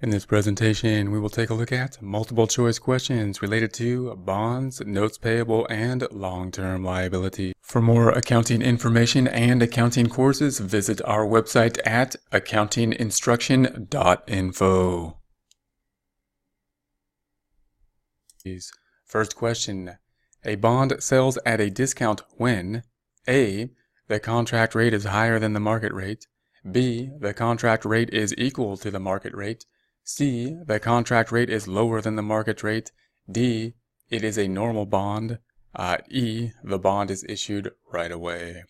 In this presentation, we will take a look at multiple choice questions related to bonds, notes payable, and long-term liability. For more accounting information and accounting courses, visit our website at accountinginstruction.info. First question. A bond sells at a discount when A. The contract rate is higher than the market rate, B. The contract rate is equal to the market rate, C. The contract rate is lower than the market rate, D. It is a normal bond, E. The bond is issued right away.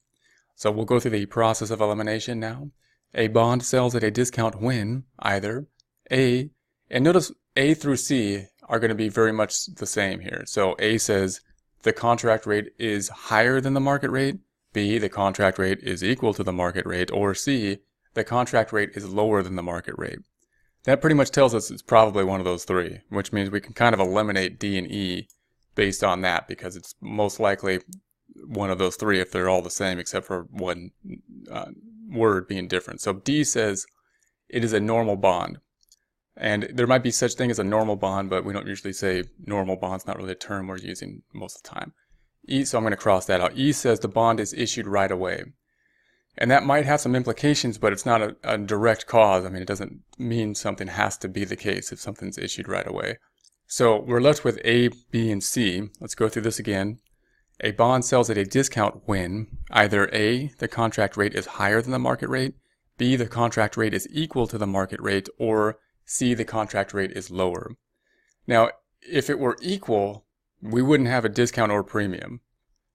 So we'll go through the process of elimination now. A bond sells at a discount when either A, and notice A through C are going to be very much the same here. So A says the contract rate is higher than the market rate, B, the contract rate is equal to the market rate, or C, the contract rate is lower than the market rate. That pretty much tells us it's probably one of those three, which means we can kind of eliminate D and E based on that because it's most likely one of those three if they're all the same except for one word being different. So D says it is a normal bond. And there might be such thing as a normal bond, but we don't usually say normal bond. It's not really a term we're using most of the time. E, so I'm going to cross that out. E says the bond is issued right away. And that might have some implications, but it's not a direct cause. I mean, it doesn't mean something has to be the case if something's issued right away. So we're left with A, B, and C. Let's go through this again. A bond sells at a discount when either A, the contract rate is higher than the market rate, B, the contract rate is equal to the market rate, or C, the contract rate is lower. Now, if it were equal, we wouldn't have a discount or premium.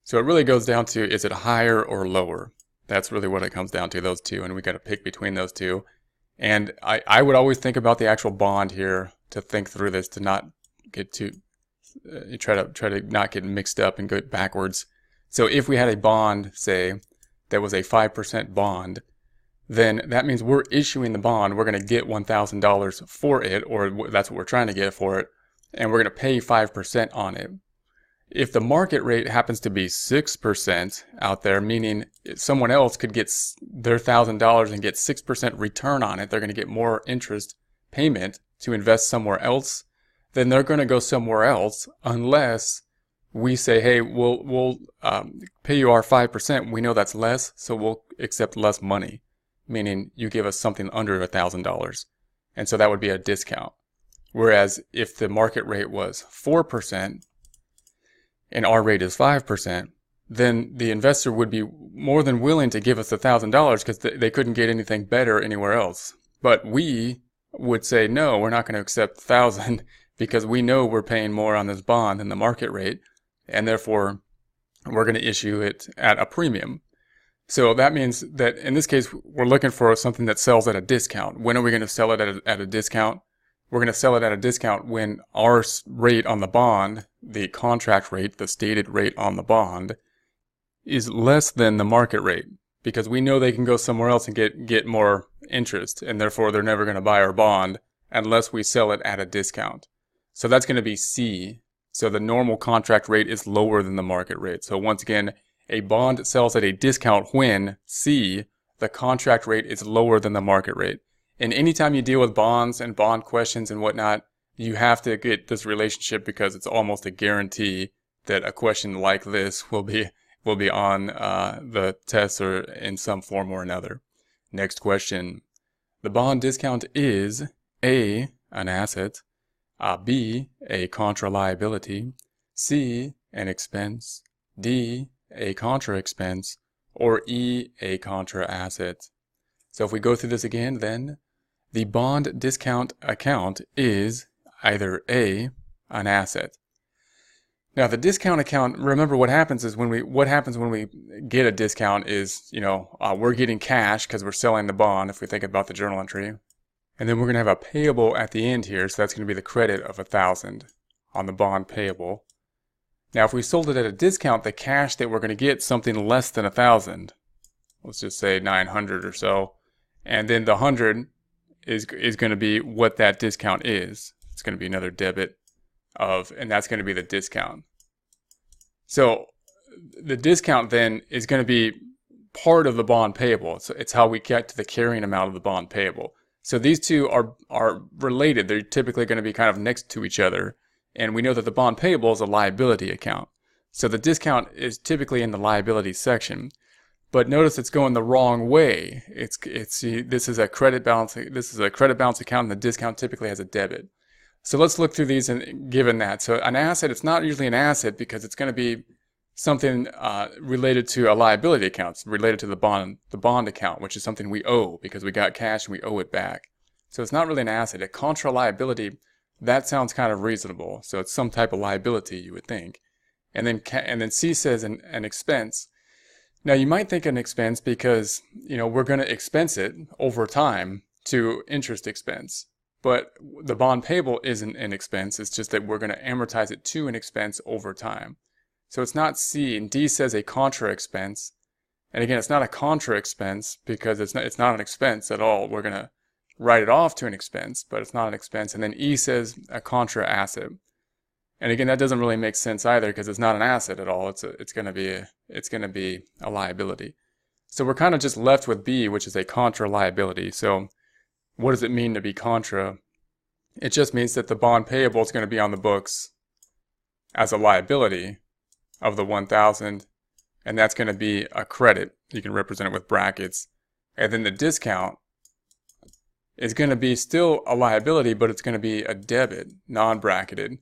So it really goes down to, is it higher or lower? That's really what it comes down to, those two, and we got to pick between those two. And I would always think about the actual bond here to think through this, to not get too, try to not get mixed up and go backwards. So if we had a bond, say, that was a 5% bond, then that means we're issuing the bond. We're going to get $1,000 for it, or that's what we're trying to get for it, and we're going to pay 5% on it. If the market rate happens to be 6% out there, meaning someone else could get their $1,000 and get 6% return on it, they're going to get more interest payment to invest somewhere else, then they're going to go somewhere else unless we say, hey, we'll pay you our 5%. We know that's less, so we'll accept less money, meaning you give us something under $1,000. And so that would be a discount. Whereas if the market rate was 4%, and our rate is 5%, then the investor would be more than willing to give us $1,000 because they couldn't get anything better anywhere else. But we would say, no, we're not going to accept $1,000 because we know we're paying more on this bond than the market rate, and therefore we're going to issue it at a premium. So that means that in this case, we're looking for something that sells at a discount. When are we going to sell it at a discount? We're going to sell it at a discount when our rate on the bond, the contract rate, the stated rate on the bond, is less than the market rate, because we know they can go somewhere else and get more interest, and therefore they're never going to buy our bond unless we sell it at a discount. So that's going to be C. So the normal contract rate is lower than the market rate. So once again, a bond sells at a discount when C, the contract rate is lower than the market rate. And anytime you deal with bonds and bond questions and whatnot, you have to get this relationship because it's almost a guarantee that a question like this will be on the test or in some form or another. Next question. The bond discount is A, an asset, B, a contra liability, C, an expense, D, a contra expense, or E, a contra asset. So if we go through this again, then the bond discount account is either A, an asset. Now the discount account, remember what happens when we get a discount is, we're getting cash because we're selling the bond if we think about the journal entry. And then we're going to have a payable at the end here, so that's going to be the credit of $1,000 on the bond payable. Now if we sold it at a discount, the cash that we're going to get something less than $1,000. Let's just say 900 or so. And then the 100 is going to be what that discount is. It's going to be another debit and that's going to be the discount. So the discount then is going to be part of the bond payable. So it's how we get to the carrying amount of the bond payable. So these two are related. They're typically going to be kind of next to each other. And we know that the bond payable is a liability account. So the discount is typically in the liability section. But notice it's going the wrong way. This is a credit balance account, and the discount typically has a debit. So let's look through these, and given that. So an asset, it's not usually an asset because it's going to be something related to a liability account. It's related to the bond account, which is something we owe because we got cash and we owe it back. So it's not really an asset. A contra liability, that sounds kind of reasonable. So it's some type of liability, you would think. And then C says an expense. Now you might think an expense because, we're going to expense it over time to interest expense. But the bond payable isn't an expense. It's just that we're going to amortize it to an expense over time. So it's not C. And D says a contra expense. And again, it's not a contra expense because it's not an expense at all. We're going to write it off to an expense, but it's not an expense. And then E says a contra asset. And again, that doesn't really make sense either because it's not an asset at all. It's going to be a liability. So we're kind of just left with B, which is a contra liability. So what does it mean to be contra? It just means that the bond payable is going to be on the books as a liability of the 1,000, and that's going to be a credit. You can represent it with brackets. And then the discount is going to be still a liability, but it's going to be a debit, non-bracketed.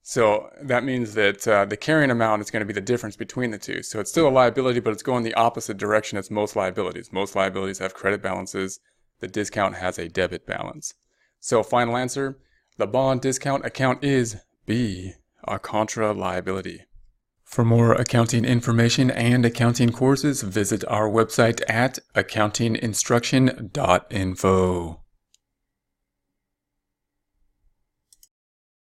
So that means that the carrying amount is going to be the difference between the two. So it's still a liability, but it's going the opposite direction as most liabilities. Most liabilities have credit balances. The discount has a debit balance. So final answer, the bond discount account is B, a contra liability. For more accounting information and accounting courses, visit our website at accountinginstruction.info.